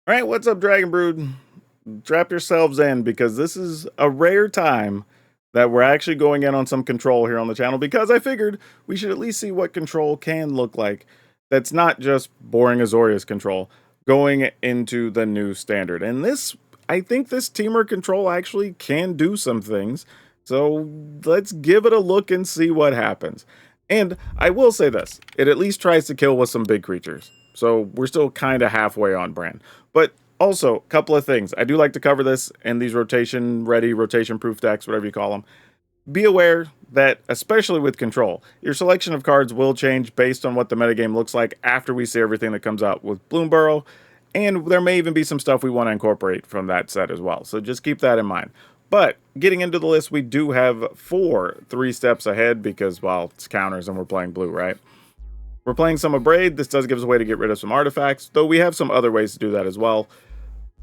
All right, what's up, Dragon Brood? Strap yourselves in because this is a rare time that we're actually going in on some control here on the channel because I figured we should at least see what control can look like that's not just boring Azorius control going into the new standard. And this, I think this Temur control actually can do some things. So let's give it a look and see what happens. And I will say this, it at least tries to kill with some big creatures. So we're still kind of halfway on brand. But also, a couple of things. I do like to cover this in these rotation ready, rotation proof decks, whatever you call them. Be aware that, especially with control, your selection of cards will change based on what the metagame looks like after we see everything that comes out with Bloomburrow, and there may even be some stuff we want to incorporate from that set as well. So just keep that in mind. But getting into the list, we do have 3 steps ahead because, well, it's counters and we're playing blue, right? We're playing some Abrade. This does give us a way to get rid of some artifacts, though we have some other ways to do that as well.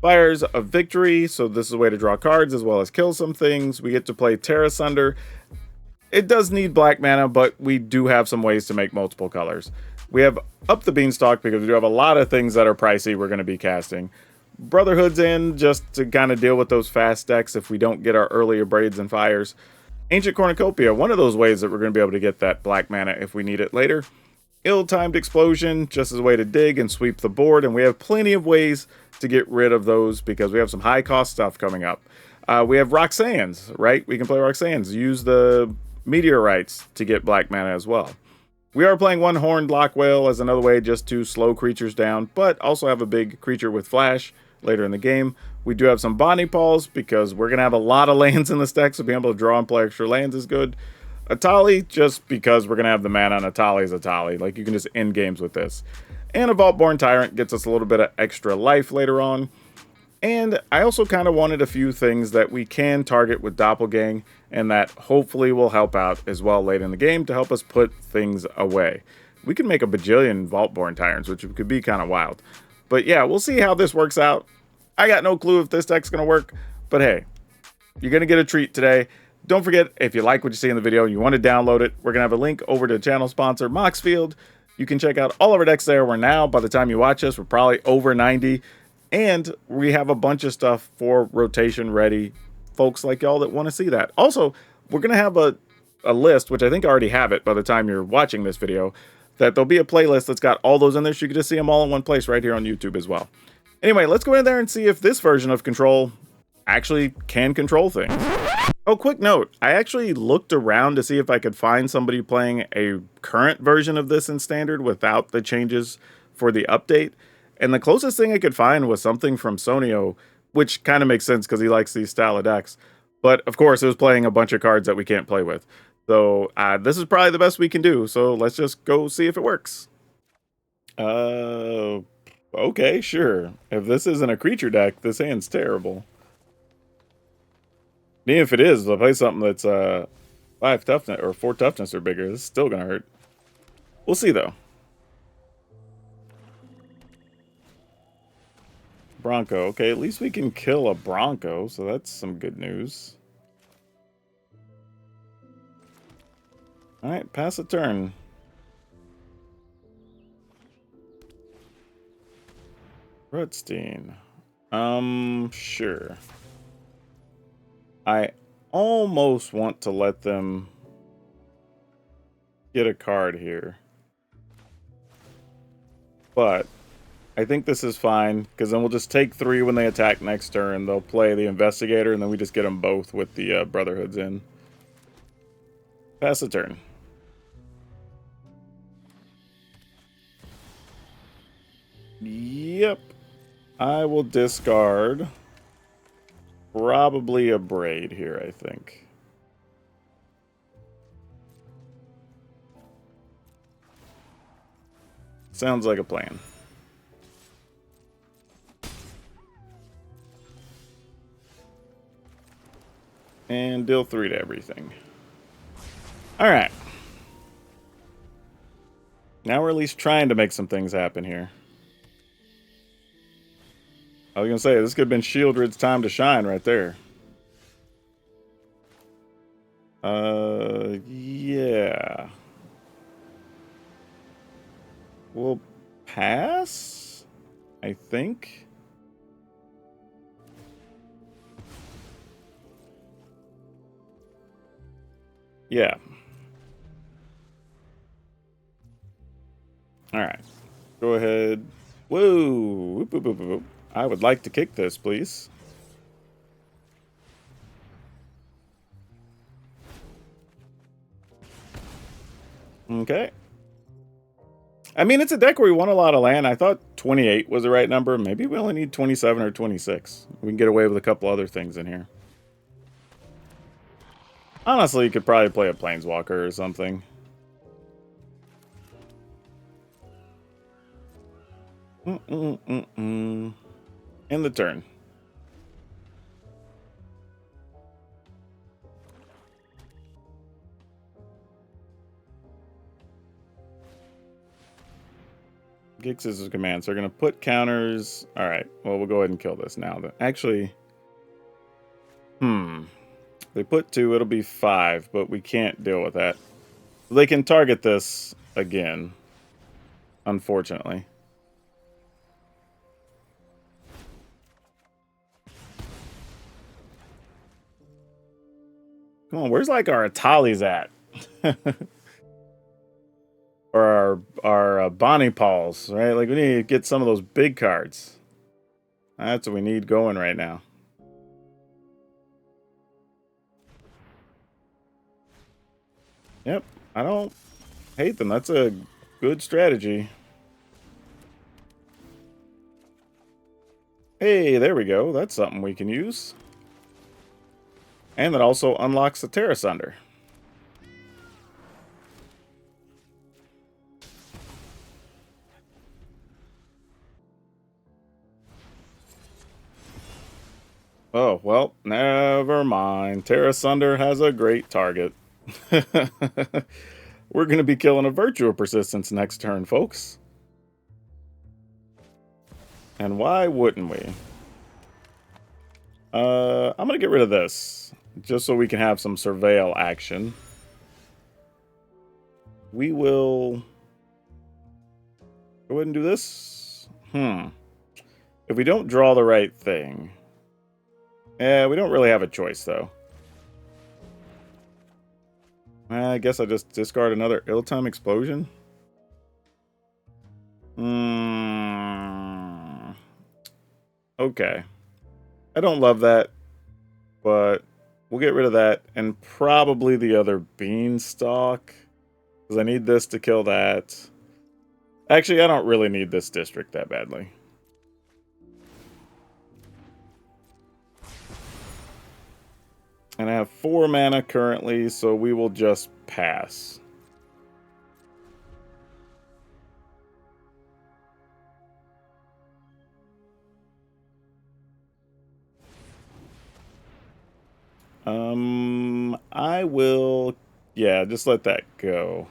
Fires of Victory, so this is a way to draw cards as well as kill some things. We get to play Terra Sunder. It does need black mana, but we do have some ways to make multiple colors. We have Up the Beanstalk because we do have a lot of things that are pricey we're going to be casting. Brotherhood's in just to kind of deal with those fast decks if we don't get our earlier Braids and Fires. Ancient Cornucopia, one of those ways that we're going to be able to get that black mana if we need it later. Ill-timed Explosion, just as a way to dig and sweep the board, and we have plenty of ways to get rid of those because we have some high-cost stuff coming up. We have Roxanne's, right? We can play Roxanne's. Use the Meteorites to get black mana as well. We are playing one Horned Lock Whale as another way just to slow creatures down, but also have a big creature with flash later in the game. We do have some Bonnie Paws because we're going to have a lot of lands in this deck, so being able to draw and play extra lands is good. Atali, just because we're going to have the mana on Atali's Atali. Like, you can just end games with this. And a Vaultborn Tyrant gets us a little bit of extra life later on. And I also kind of wanted a few things that we can target with Doppelgang and that hopefully will help out as well late in the game to help us put things away. We can make a bajillion Vaultborn Tyrants, which could be kind of wild. But yeah, we'll see how this works out. I got no clue if this deck's going to work, but hey, you're going to get a treat today. Don't forget, if you like what you see in the video and you want to download it, we're going to have a link over to channel sponsor Moxfield. You can check out all of our decks there. We're now, by the time you watch us, we're probably over 90. And we have a bunch of stuff for rotation ready folks like y'all that want to see that. Also, we're going to have a list, which I think I already have it by the time you're watching this video, that there'll be a playlist that's got all those in there so you can just see them all in one place right here on YouTube as well. Anyway, let's go in there and see if this version of Control actually can control things. Oh, quick note. I actually looked around to see if I could find somebody playing a current version of this in Standard without the changes for the update. And the closest thing I could find was something from Sonio, which kind of makes sense because he likes these style of decks. But, of course, it was playing a bunch of cards that we can't play with. So, this is probably the best we can do. So, let's just go see if it works. Okay, sure. If this isn't a creature deck, this hand's terrible. Even if it is, they'll play something that's 5 toughness or 4 toughness or bigger. This is still gonna hurt. We'll see though. Bronco. Okay, at least we can kill a Bronco, so that's some good news. Alright, pass a turn. Rutstein. Sure. I almost want to let them get a card here. But I think this is fine, because then we'll just take 3 when they attack next turn. They'll play the Investigator, and then we just get them both with the Brotherhoods in. Pass the turn. Yep. I will discard probably a Braid here, I think. Sounds like a plan. And deal 3 to everything. Alright. Now we're at least trying to make some things happen here. I was going to say, this could have been Shieldred's time to shine right there. Yeah. We'll pass, I think. Yeah. All right. Go ahead. Whoa. Whoop, whoop, whoop, whoop. I would like to kick this, please. Okay. I mean, it's a deck where we want a lot of land. I thought 28 was the right number. Maybe we only need 27 or 26. We can get away with a couple other things in here. Honestly, you could probably play a Planeswalker or something. In the turn. Gix is his command. So we're going to put counters. All right. Well, we'll go ahead and kill this now. Actually, they put 2, it'll be 5, but we can't deal with that. They can target this again, unfortunately. Come on, where's like our Atalis at? Or our Bonnie Pauls, right? Like we need to get some of those big cards. That's what we need going right now. Yep, I don't hate them. That's a good strategy. Hey, there we go. That's something we can use. And that also unlocks the Terra Sunder. Oh, well, never mind. Terra Sunder has a great target. We're going to be killing a Virtue of Persistence next turn, folks. And why wouldn't we? I'm going to get rid of this, just so we can have some Surveil action. We will go ahead and do this. If we don't draw the right thing... we don't really have a choice, though. I guess I just discard another Ill-Time Explosion. Okay. I don't love that, but we'll get rid of that and probably the other Beanstalk, because I need this to kill that. Actually, I don't really need this district that badly. And I have 4 mana currently, so we will just pass. I will, yeah, just let that go.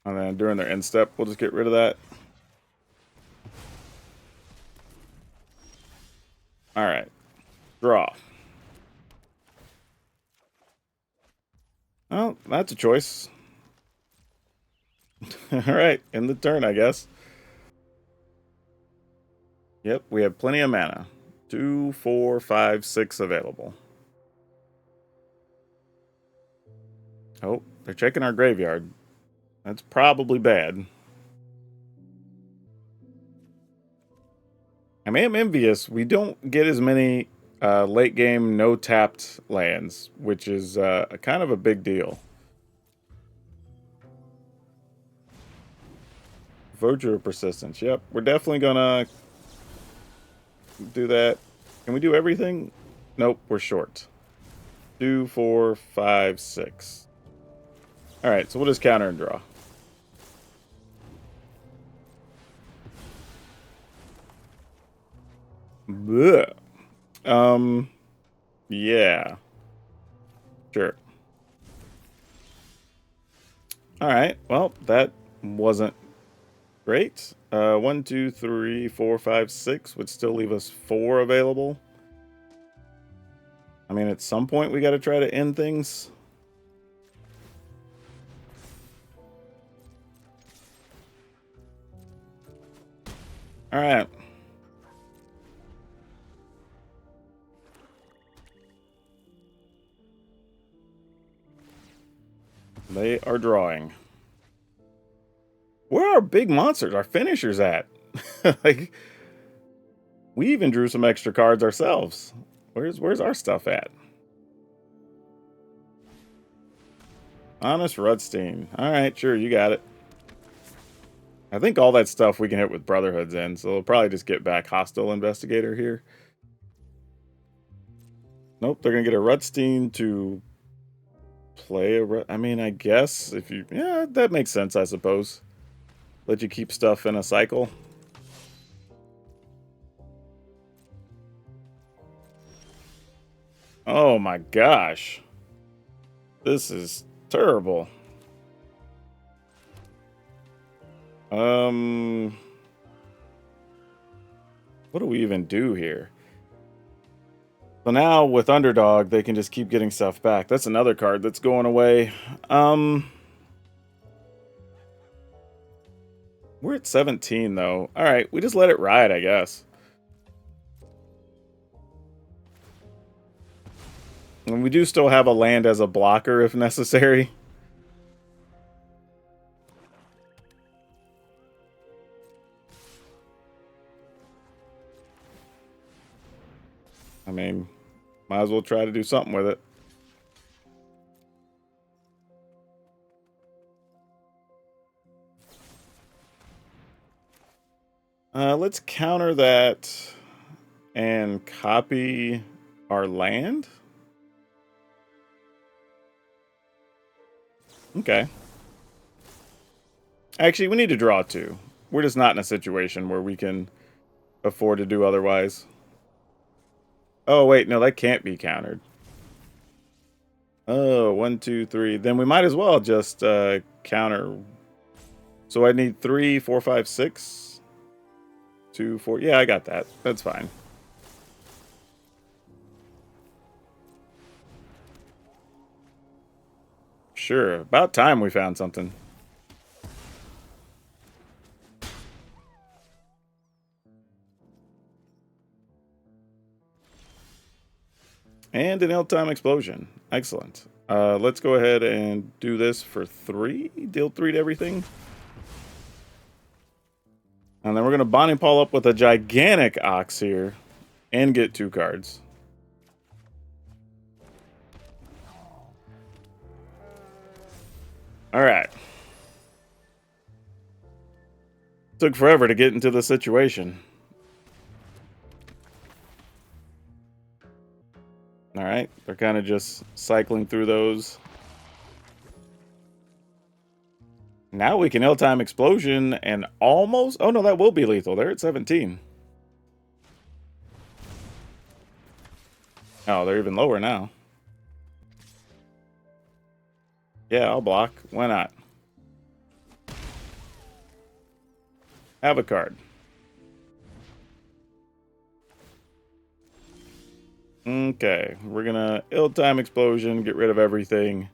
And then during their end step, we'll just get rid of that. All right. Draw. Well, that's a choice. All right, end the turn, I guess. Yep, we have plenty of mana. 2, 4, 5, 6 available. Oh, they're checking our graveyard. That's probably bad. I am envious. We don't get as many late game no tapped lands, which is a kind of a big deal. Virtue of Persistence. Yep, we're definitely gonna do that. Can we do everything? Nope, we're short. 2, 4, 5, 6. All right, so we'll just counter and draw. Blech. Yeah. Sure. All right. Well, that wasn't great. 1, 2, 3, 4, 5, 6 would still leave us 4 available. I mean, at some point we got to try to end things. All right. are drawing. Where are our big monsters, our finishers at? Like, we even drew some extra cards ourselves. Where's our stuff at? Honest Rudstein. Alright, sure, you got it. I think all that stuff we can hit with Brotherhoods in, so we'll probably just get back Hostile Investigator here. Nope, they're gonna get a Rudstein to play a... I mean, I guess if you... Yeah, that makes sense, I suppose. Let you keep stuff in a cycle. Oh my gosh. This is terrible. What do we even do here? So now with Underdog, they can just keep getting stuff back. That's another card that's going away. We're at 17 though. All right, we just let it ride, I guess. And we do still have a land as a blocker if necessary. I mean, might as well try to do something with it. Let's counter that and copy our land. Okay. Actually, we need to draw two. We're just not in a situation where we can afford to do otherwise. Oh, wait, no, that can't be countered. Oh, 1, 2, 3. Then we might as well just counter. So I need 3, 4, 5, 6. 2, 4. Yeah, I got that. That's fine. Sure. About time we found something. And an Ill-Time Explosion. Excellent. Let's go ahead and do this for 3. Deal 3 to everything. And then we're going to Bonnie Paul up with a gigantic Ox here. And get 2 cards. Alright. Took forever to get into the situation. Alright, they're kind of just cycling through those. Now we can Ill-Time Explosion and almost... Oh no, that will be lethal. They're at 17. Oh, they're even lower now. Yeah, I'll block. Why not? Have a card. Okay, we're gonna Ill-Time Explosion, get rid of everything.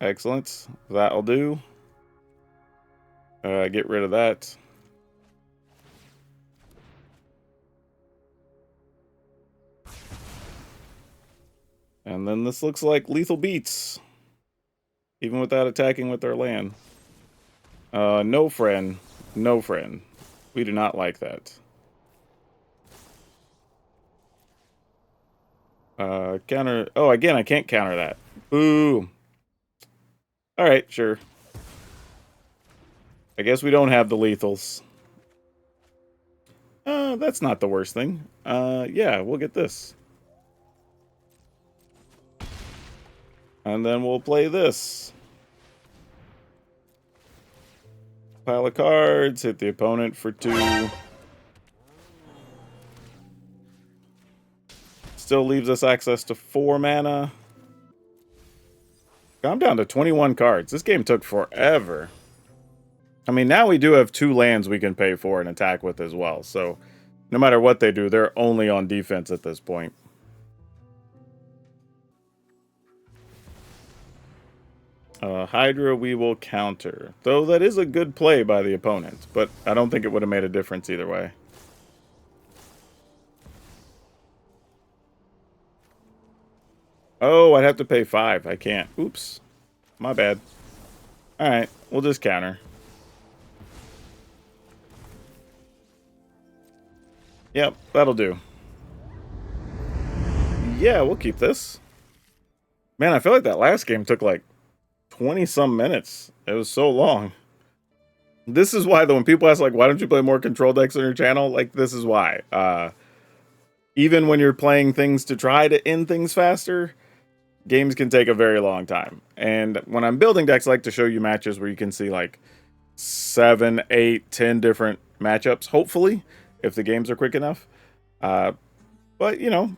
Excellent. That'll do. Get rid of that. And then this looks like lethal beats. Even without attacking with their land. No friend. No friend. We do not like that. Counter... Oh, again, I can't counter that. Boo. Alright, sure. I guess we don't have the lethals. That's not the worst thing. Yeah, we'll get this. And then we'll play this. Pile of cards, hit the opponent for 2. Still leaves us access to 4 mana. I'm down to 21 cards. This game took forever. I mean, now we do have 2 lands we can pay for and attack with as well. So, no matter what they do, they're only on defense at this point. Hydra we will counter. Though that is a good play by the opponent, but I don't think it would have made a difference either way. Oh, I'd have to pay 5. I can't. Oops. My bad. Alright, we'll just counter. Yep, that'll do. Yeah, we'll keep this. Man, I feel like that last game took like 20-some minutes. It was so long. This is why, though, when people ask, like, why don't you play more control decks on your channel? Like, this is why. Even when you're playing things to try to end things faster, games can take a very long time. And when I'm building decks, I like to show you matches where you can see, like, 7, 8, 10 different matchups, hopefully, if the games are quick enough. But, you know,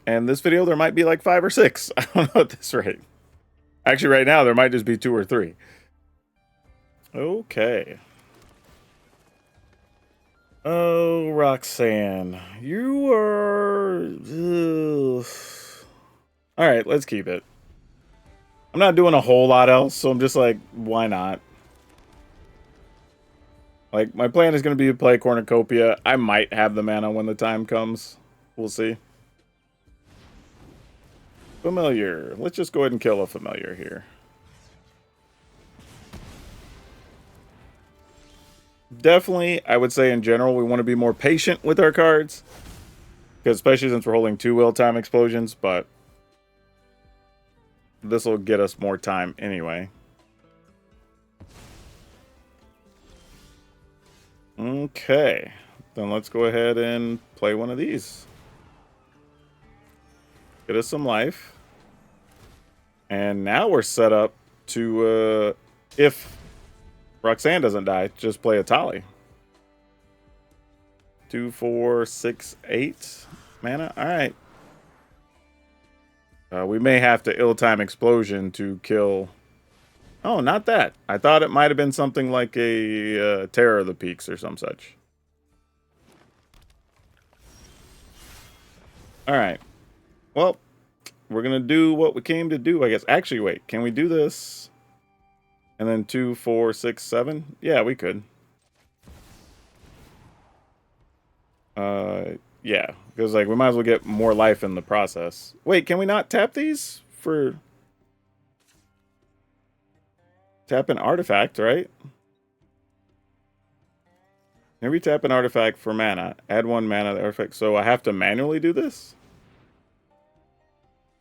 and this video, there might be like 5 or 6. I don't know at this rate. Actually, right now, there might just be 2 or 3. Okay. Oh, Roxanne. You are... Ugh. All right, let's keep it. I'm not doing a whole lot else, so I'm just like, why not? Like, my plan is going to be to play Cornucopia. I might have the mana when the time comes. We'll see. Familiar. Let's just go ahead and kill a familiar here. Definitely, I would say in general, we want to be more patient with our cards. Because especially since we're holding 2 will time explosions, but this will get us more time anyway. Okay, then let's go ahead and play one of these. Get us some life. And now we're set up to, if Roxanne doesn't die, just play a Tali. 2, 4, 6, 8 mana. All right. We may have to ill-time explosion to kill. Oh, not that. I thought it might have been something like a Terror of the Peaks or some such. All right. Well, we're gonna do what we came to do, I guess. Actually, wait. Can we do this? And then 2, 4, 6, 7? Yeah, we could. Yeah, because like we might as well get more life in the process. Wait, can we not tap these for tap an artifact, right? Maybe tap an artifact for mana. Add 1 mana to the artifact. So I have to manually do this?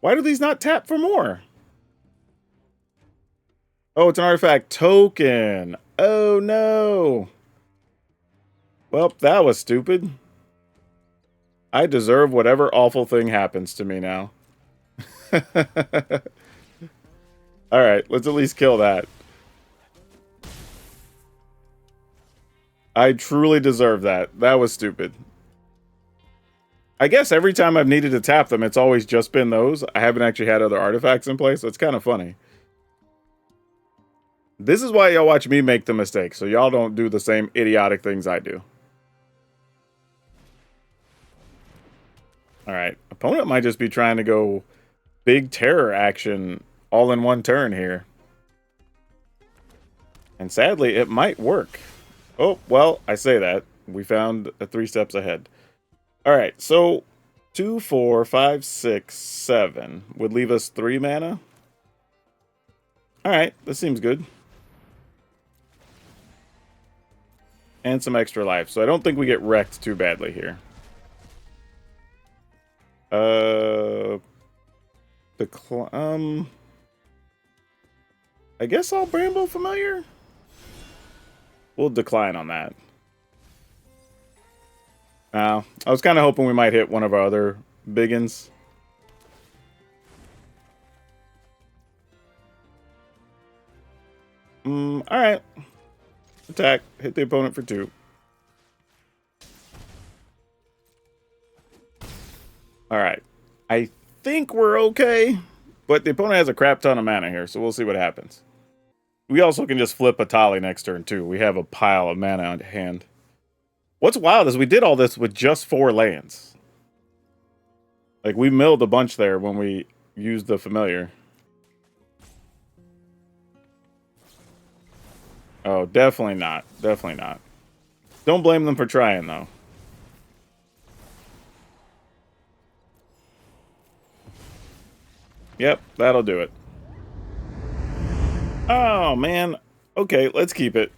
Why do these not tap for more? Oh, it's an artifact token. Oh, no. Well, that was stupid. I deserve whatever awful thing happens to me now. Alright, let's at least kill that. I truly deserve that. That was stupid. I guess every time I've needed to tap them, it's always just been those. I haven't actually had other artifacts in place, so it's kind of funny. This is why y'all watch me make the mistake, so y'all don't do the same idiotic things I do. Alright, opponent might just be trying to go big terror action all in one turn here. And sadly, it might work. Oh, well, I say that. We found 3 steps ahead. Alright, so 2, 4, 5, 6, 7 would leave us 3 mana. Alright, this seems good. And some extra life, so I don't think we get wrecked too badly here. I guess I'll Bramble Familiar? We'll decline on that. I was kind of hoping we might hit one of our other biggins. Alright. Attack. Hit the opponent for 2. Alright. I think we're okay. But the opponent has a crap ton of mana here, so we'll see what happens. We also can just flip a Tali next turn, too. We have a pile of mana on hand. What's wild is we did all this with just 4 lands. Like, we milled a bunch there when we used the familiar. Oh, definitely not. Definitely not. Don't blame them for trying, though. Yep, that'll do it. Oh, man. Okay, let's keep it.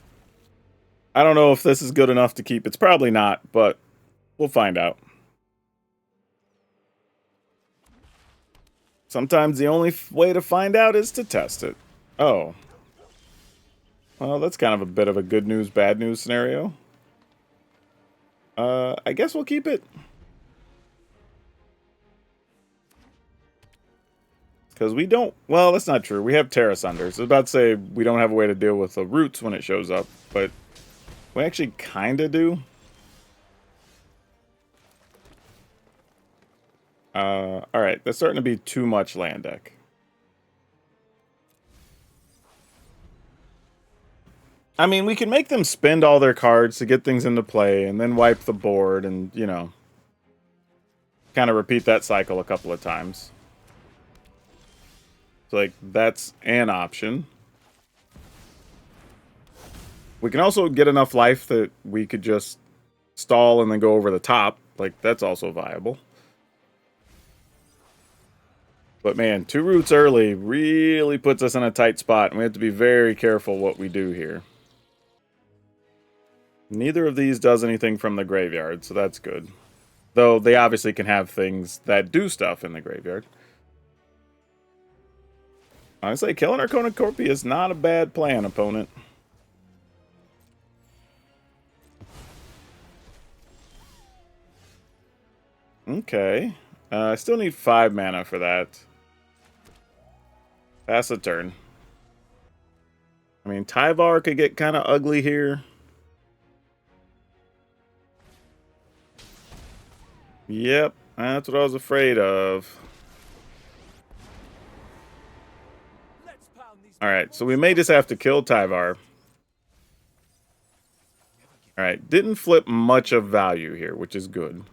I don't know if this is good enough to keep. It's probably not, but we'll find out. Sometimes the only way to find out is to test it. Oh. Well, that's kind of a bit of a good news, bad news scenario. I guess we'll keep it. Because we don't... Well, that's not true. We have Terra Sunders. I was about to say we don't have a way to deal with the Roots when it shows up, but we actually kind of do. Alright, that's starting to be too much land deck. I mean, we can make them spend all their cards to get things into play and then wipe the board and, you know, kind of repeat that cycle a couple of times. So, like, that's an option. We can also get enough life that we could just stall and then go over the top. Like, that's also viable. But man, 2 Roots early really puts us in a tight spot, and we have to be very careful what we do here. Neither of these does anything from the graveyard, so that's good. Though they obviously can have things that do stuff in the graveyard. Honestly, killing our Cornucopia is not a bad plan, opponent. Okay. I still need 5 mana for that. Pass the turn. I mean, Tyvar could get kind of ugly here. Yep, that's what I was afraid of. Alright, so we may just have to kill Tyvar. Alright, didn't flip much of value here, which is good.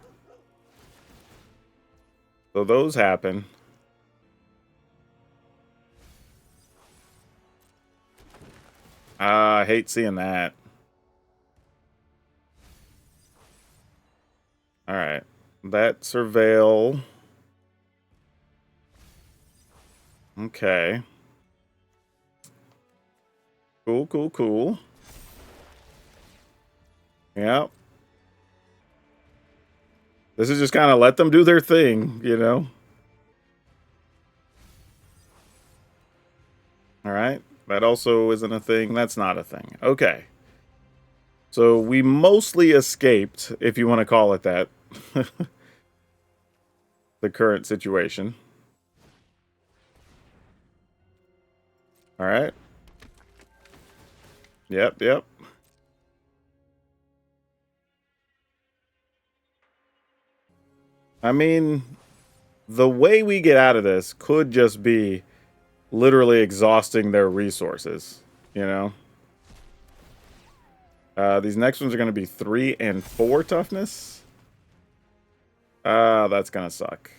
So those happen. I hate seeing that. Alright. That surveil. Okay. Cool, cool, cool. Yep. This is just kind of let them do their thing, you know? Alright. That also isn't a thing. That's not a thing. Okay. So we mostly escaped, if you want to call it that. The current situation. Alright. Yep, yep. I mean, the way we get out of this could just be literally exhausting their resources, you know? These next ones are going to be 3 and 4 toughness. That's going to suck.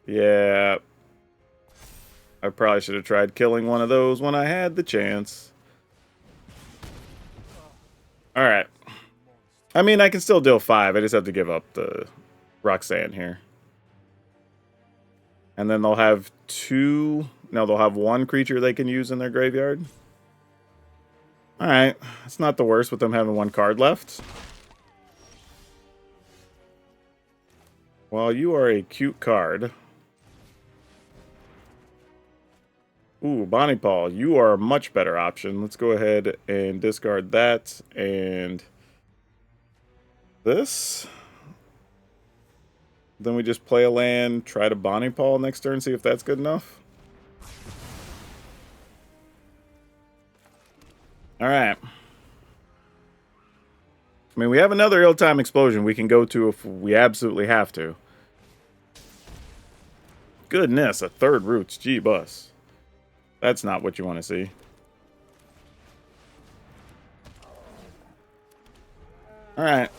Yeah. I probably should have tried killing one of those when I had the chance. Alright. I mean, I can still deal 5. I just have to give up the Roxanne here. And then they'll have 2... No, they'll have 1 creature they can use in their graveyard. Alright. It's not the worst with them having 1 card left. Well, you are a cute card. Ooh, Bonnie Paul, you are a much better option. Let's go ahead and discard that and this. Then we just play a land, try to Bonnie Paul next turn, see if that's good enough. Alright. I mean, we have another ill-time explosion we can go to if we absolutely have to. Goodness, a 3rd Roots. Gee, bus. That's not what you want to see. Alright.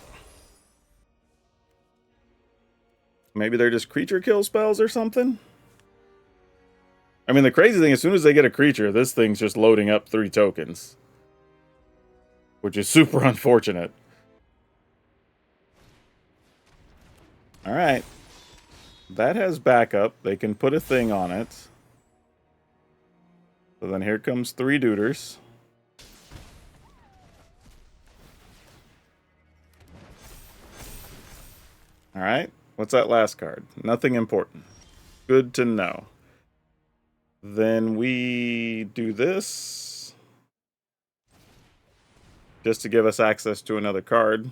Maybe they're just creature kill spells or something? I mean, the crazy thing, as soon as they get a creature, this thing's just loading up 3 tokens. Which is super unfortunate. Alright. That has backup. They can put a thing on it. So then here comes 3 Duders. Alright. What's that last card? Nothing important. Good to know. Then we do this. Just to give us access to another card.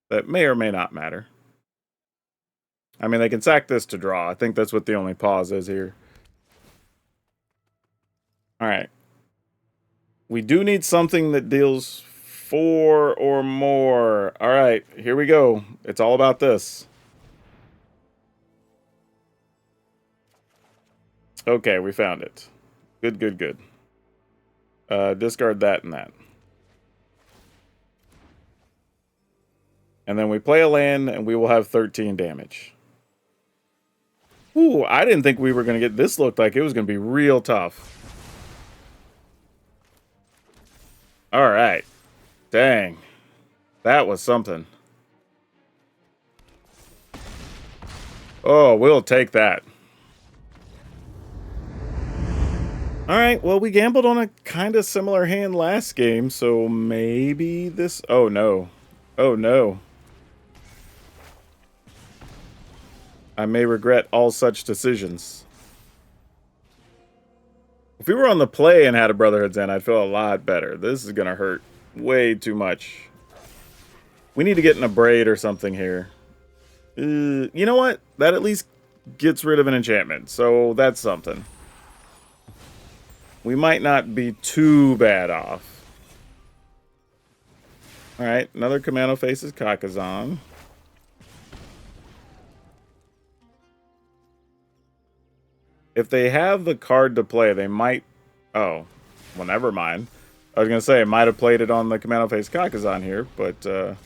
That may or may not matter. I mean, they can sack this to draw. I think that's what the only pause is here. Alright. We do need something that deals 4 or more. Alright, here we go. It's all about this. Okay, we found it. Good, good, good. Discard that and that. And then we play a land, and we will have 13 damage. Ooh, I didn't think we were going to get... This looked like it was going to be real tough. Alright. Dang. That was something. Oh, we'll take that. Alright, well, we gambled on a kind of similar hand last game, so maybe this... Oh, no. Oh, no. I may regret all such decisions. If we were on the play and had a Brotherhood's End, I'd feel a lot better. This is going to hurt way too much. We need to get in a braid or something here. You know what? That at least gets rid of an enchantment, so that's something. We might not be too bad off. Alright, another Commando faces Kakazan. If they have the card to play, they might... Oh, well, never mind. I was going to say, I might have played it on the Commando Face Kakazan here, but...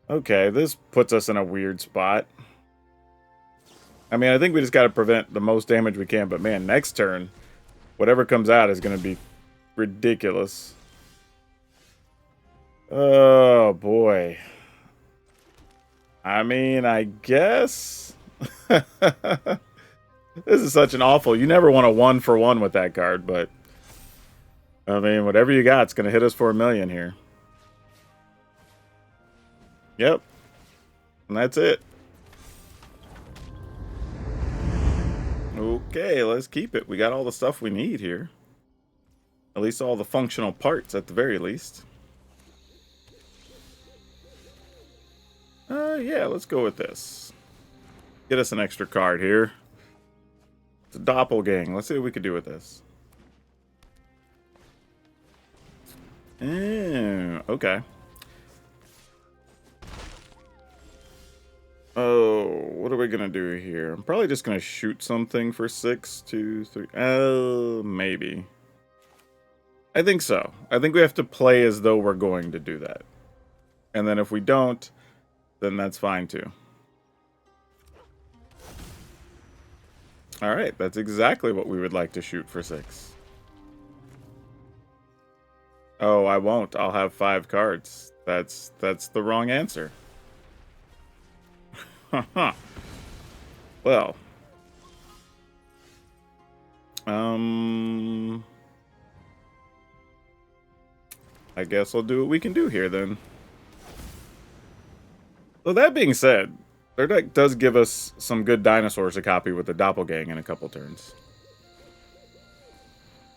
Okay, this puts us in a weird spot. I mean, I think we just got to prevent the most damage we can, but man, next turn, whatever comes out is going to be ridiculous. Oh, boy. I mean, I guess... This is such an awful... You never want a 1-for-1 with that card, but... I mean, whatever you got, it's going to hit us for $1 million here. Yep. And that's it. Okay, let's keep it. We got all the stuff we need here. At least all the functional parts, at the very least. Yeah, let's go with this. Get us an extra card here. It's a doppelgang. Let's see what we can do with this. Okay. Oh, what are we gonna do here? I'm probably just gonna shoot something for 6, 2, 3. Maybe. I think so. I think we have to play as though we're going to do that. And then if we don't, then that's fine too. Alright, that's exactly what we would like to shoot for 6. Oh, I won't. I'll have 5 cards. That's the wrong answer. Well. I guess I'll do what we can do here then. Well, that being said, their deck does give us some good dinosaurs to copy with the Doppelgang in a couple turns.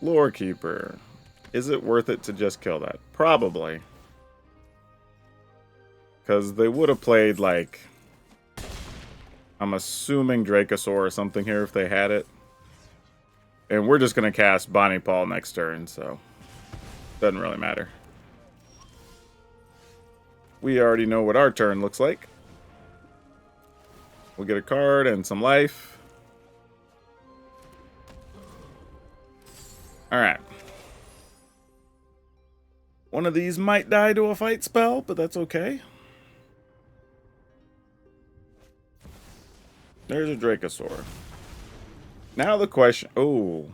Lorekeeper. Is it worth it to just kill that? Probably. Because they would have played, like... I'm assuming Dracosaur or something here if they had it. And we're just going to cast Bonnie Paul next turn, so... Doesn't really matter. We already know what our turn looks like. We'll get a card and some life. Alright. One of these might die to a fight spell, but that's okay. There's a Dracosaur. Now the question... Oh.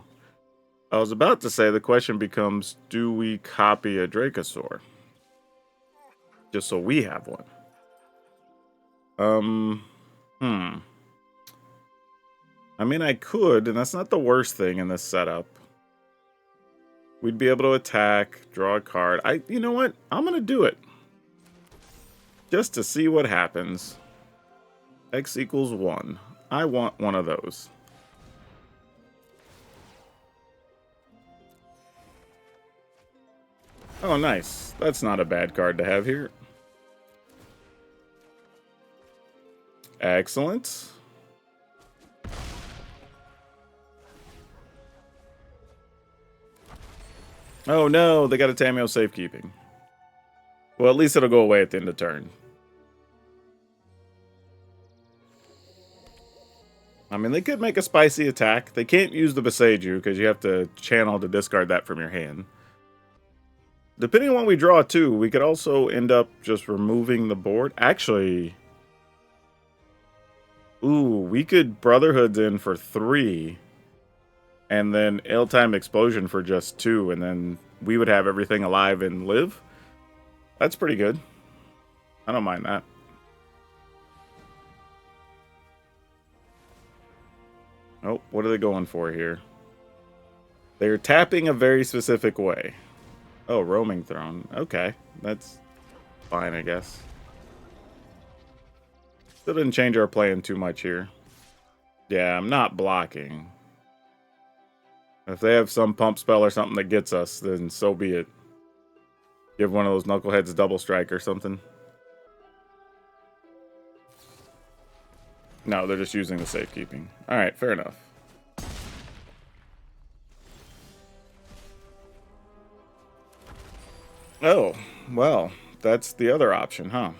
I was about to say the question becomes, do we copy a Dracosaur? Just so we have one. I mean, I could, and that's not the worst thing in this setup. We'd be able to attack, draw a card. You know what? I'm going to do it. Just to see what happens. X equals 1. I want one of those. Oh, nice. That's not a bad card to have here. Excellent. Oh no, they got a Tameo safekeeping. Well, at least it'll go away at the end of turn. I mean, they could make a spicy attack. They can't use the Beseiju because you have to channel to discard that from your hand. Depending on what we draw too, we could also end up just removing the board. Actually, ooh, we could Brotherhoods in for 3. And then Ill-Timed Explosion for just 2. And then we would have everything alive and live. That's pretty good. I don't mind that. Oh, what are they going for here? They're tapping a very specific way. Oh, Roaming Throne. Okay, that's fine, I guess. Still didn't change our plan too much here. Yeah, I'm not blocking. If they have some pump spell or something that gets us, then so be it. Give one of those knuckleheads a double strike or something. No, they're just using the safekeeping. Alright, fair enough. Oh, well, that's the other option, huh?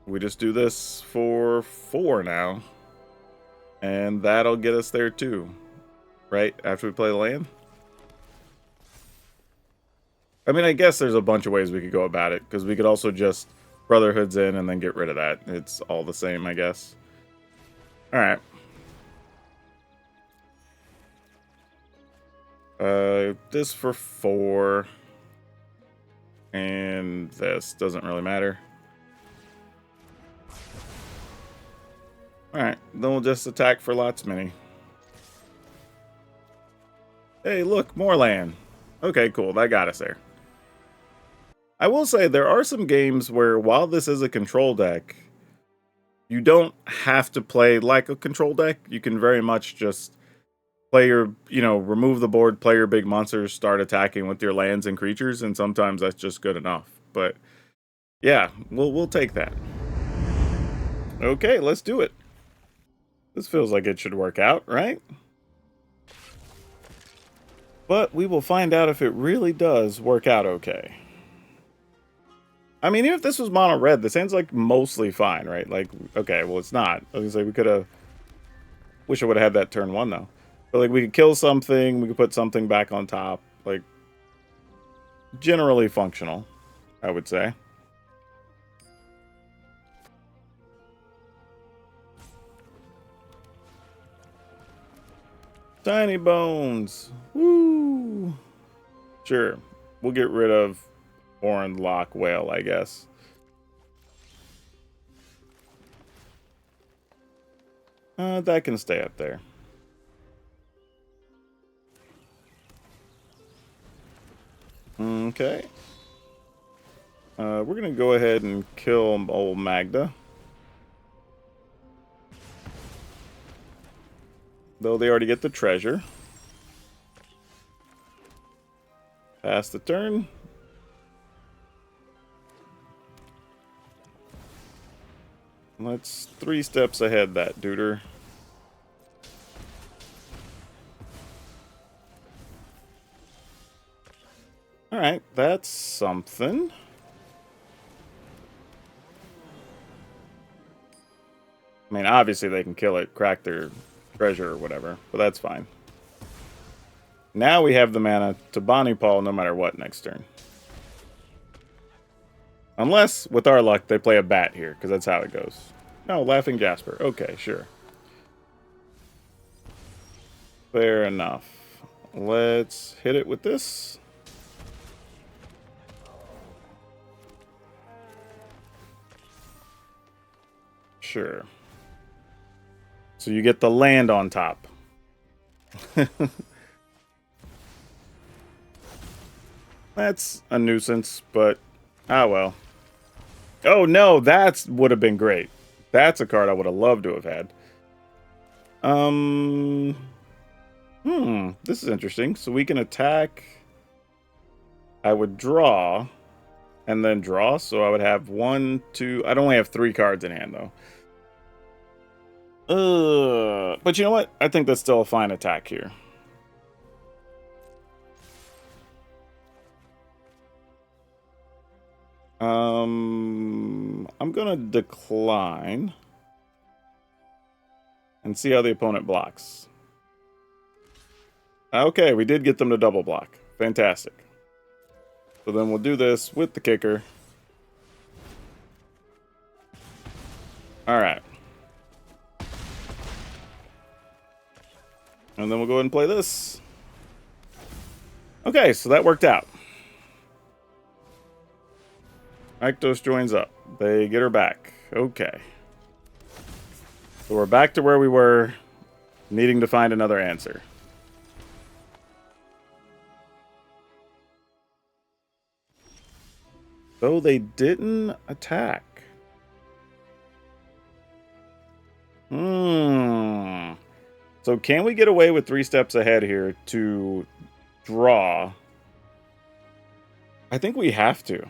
We just do this for 4 now. And that'll get us there too. Right? After we play the land? I mean, I guess there's a bunch of ways we could go about it. Because we could also just Brotherhoods in and then get rid of that. It's all the same, I guess. Alright. This for 4. And this doesn't really matter. Alright, then we'll just attack for lots many. Hey, look, more land. Okay, cool, that got us there. I will say, there are some games where, while this is a control deck, you don't have to play like a control deck. You can very much just play your, remove the board, play your big monsters, start attacking with your lands and creatures, and sometimes that's just good enough. But, yeah, we'll take that. Okay, let's do it. This feels like it should work out, right? But we will find out if it really does work out okay. I mean, even if this was mono red, this sounds like mostly fine, right? Like, okay, well, it's not. I was gonna say we could have. Wish I would have had that turn 1 though. But like, we could kill something, we could put something back on top. Like, generally functional, I would say. Tiny bones. Woo! Sure. We'll get rid of Oran Lock Whale, I guess. That can stay up there. Okay. We're going to go ahead and kill old Magda. Though they already get the treasure. Pass the turn. Let's 3 steps ahead that duder. Alright, that's something. I mean, obviously they can kill it, crack their treasure or whatever, but that's fine. Now we have the mana to Bonnie Paul no matter what next turn. Unless, with our luck, they play a bat here, because that's how it goes. No, Laughing Jasper. Okay, sure. Fair enough. Let's hit it with this. Sure. So you get the land on top. That's a nuisance, but ah well. Oh no, that would have been great. That's a card I would have loved to have had. This is interesting. So we can attack. I would draw and then draw. So I would have 1, 2. I'd only have 3 cards in hand though. But you know what? I think that's still a fine attack here. I'm gonna decline and see how the opponent blocks. Okay, we did get them to double block. Fantastic. So then we'll do this with the kicker. Alright. And then we'll go ahead and play this. Okay, so that worked out. Rakdos joins up. They get her back. Okay. So we're back to where we were, needing to find another answer. Though they didn't attack. So can we get away with 3 steps ahead here to draw? I think we have to.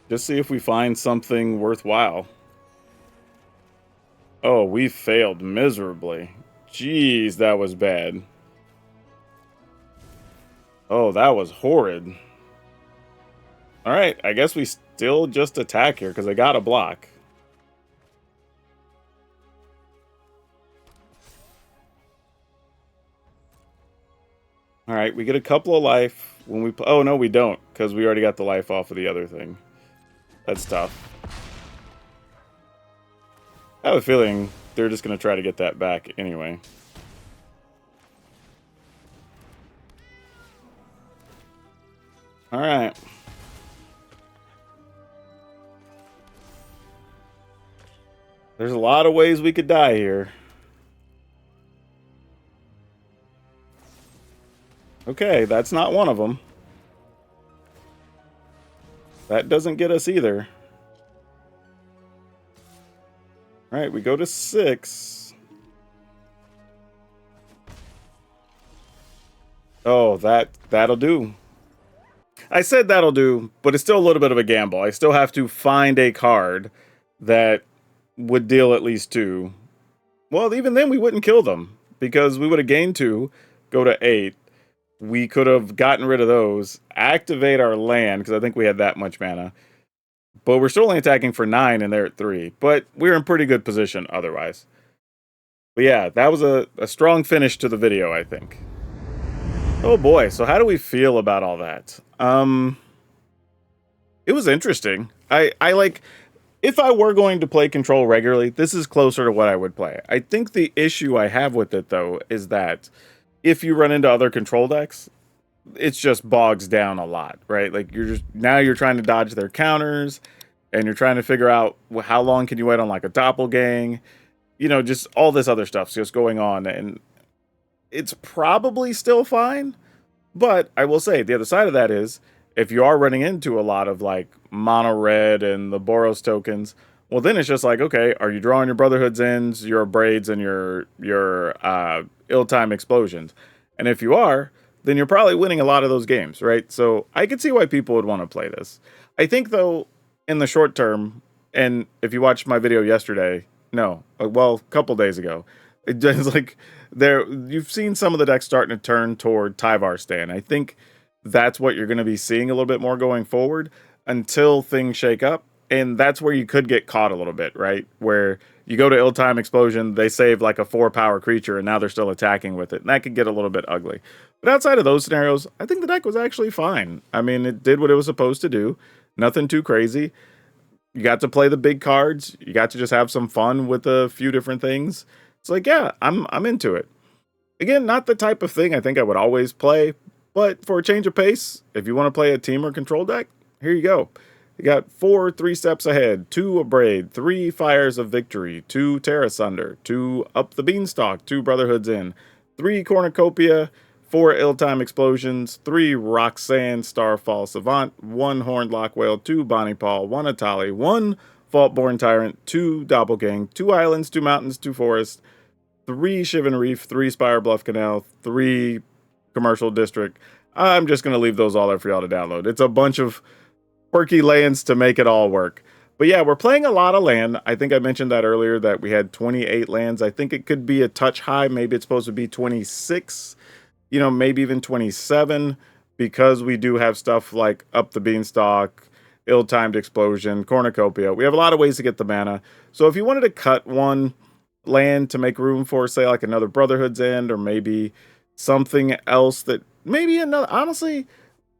Just see if we find something worthwhile. Oh, we failed miserably. Jeez, that was bad. Oh, that was horrid. Alright, I guess we still just attack here because I got a block. Alright, we get a couple of life when we... Oh, no, we don't, because we already got the life off of the other thing. That's tough. I have a feeling they're just going to try to get that back anyway. Alright. There's a lot of ways we could die here. Okay, that's not one of them. That doesn't get us either. Alright, we go to 6. Oh, that'll do. I said that'll do, but it's still a little bit of a gamble. I still have to find a card that would deal at least 2. Well, even then we wouldn't kill them, because we would have gained 2, go to 8. We could have gotten rid of those, activate our land, because I think we had that much mana. But we're still only attacking for 9, and they're at 3. But we're in pretty good position otherwise. But yeah, that was a strong finish to the video, I think. Oh boy, so how do we feel about all that? It was interesting. I like... If I were going to play Control regularly, this is closer to what I would play. I think the issue I have with it, though, is that if you run into other Control decks, it's just bogs down a lot, right? Like, now you're trying to dodge their counters, and you're trying to figure out how long can you wait on, like, a Doppelgang. You know, just all this other stuff's just going on, and it's probably still fine, but I will say, the other side of that is, if you are running into a lot of, like, mono red and the Boros tokens, well, then it's just like, okay, are you drawing your Brotherhood's Ends, your Braids, and your ill-time explosions? And if you are, then you're probably winning a lot of those games, right? So I could see why people would want to play this. I think, though, in the short term, and if you watched my video yesterday, no, well, a couple days ago, it's like you've seen some of the decks starting to turn toward Tyvar Stan. I think that's what you're going to be seeing a little bit more going forward until things shake up. And that's where you could get caught a little bit, right? Where you go to Ill-Time Explosion, they save like a 4-power creature, and now they're still attacking with it. And that could get a little bit ugly. But outside of those scenarios, I think the deck was actually fine. I mean, it did what it was supposed to do. Nothing too crazy. You got to play the big cards. You got to just have some fun with a few different things. It's like, yeah, I'm into it. Again, not the type of thing I think I would always play, but for a change of pace, if you want to play a team or control deck, here you go. You got 4 3 Steps Ahead, 2 Abrade, 3 Fires of Victory, 2 Terra Sunder, 2 Up the Beanstalk, 2 Brotherhood's Inn, 3 Cornucopia, 4 Ill-Time Explosions, 3 Roxanne Starfall Savant, 1 Horned Lockwhale, 2 Bonnie Paul, 1 Atali, 1 Faultborn Tyrant, 2 Doppelgang, 2 Islands, 2 Mountains, 2 Forests, 3 Shivan Reef, 3 Spire Bluff Canal, 3 Commercial District. I'm just going to leave those all there for y'all to download. It's a bunch of quirky lands to make it all work. But yeah, we're playing a lot of land. I think I mentioned that earlier, that we had 28 lands. I think it could be a touch high. Maybe it's supposed to be 26, you know, maybe even 27, because we do have stuff like Up the Beanstalk, Ill-Timed Explosion, Cornucopia. We have a lot of ways to get the mana. So if you wanted to cut one land to make room for, say, like another Brotherhood's End, or maybe something else that maybe another, honestly,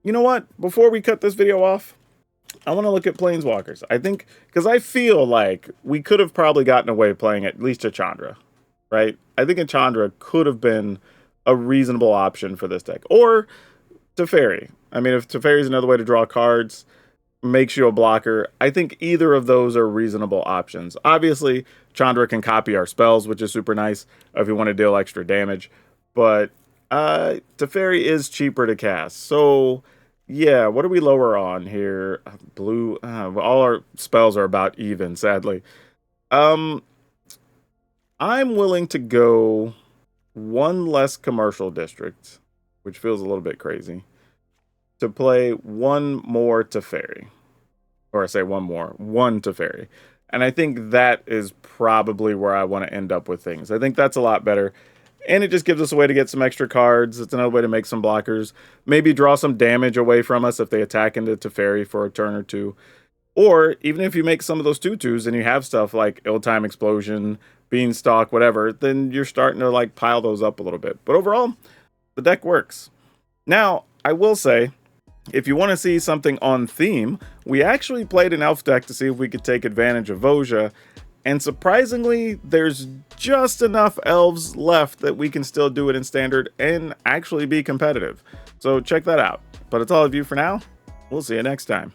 you know what? Before we cut this video off, I want to look at Planeswalkers. I think, because I feel like we could have probably gotten away playing at least a Chandra, right? I think a Chandra could have been a reasonable option for this deck. Or Teferi. I mean, if Teferi is another way to draw cards, makes you a blocker, I think either of those are reasonable options. Obviously, Chandra can copy our spells, which is super nice if you want to deal extra damage. But Teferi is cheaper to cast. So yeah, what are we lower on here? Blue. All our spells are about even, sadly. I'm willing to go 1 less Commercial District, which feels a little bit crazy, to play 1 more Teferi. Or I say 1 Teferi. And I think that is probably where I want to end up with things. I think that's a lot better. And it just gives us a way to get some extra cards. It's another way to make some blockers. Maybe draw some damage away from us if they attack into Teferi for a turn or 2. Or even if you make some of those 2/2s and you have stuff like Ill-Time Explosion, Beanstalk, whatever, then you're starting to like pile those up a little bit. But overall, the deck works. Now, I will say, if you want to see something on theme, we actually played an elf deck to see if we could take advantage of Voja. And surprisingly, there's just enough elves left that we can still do it in standard and actually be competitive. So check that out. But it's all of you for now. We'll see you next time.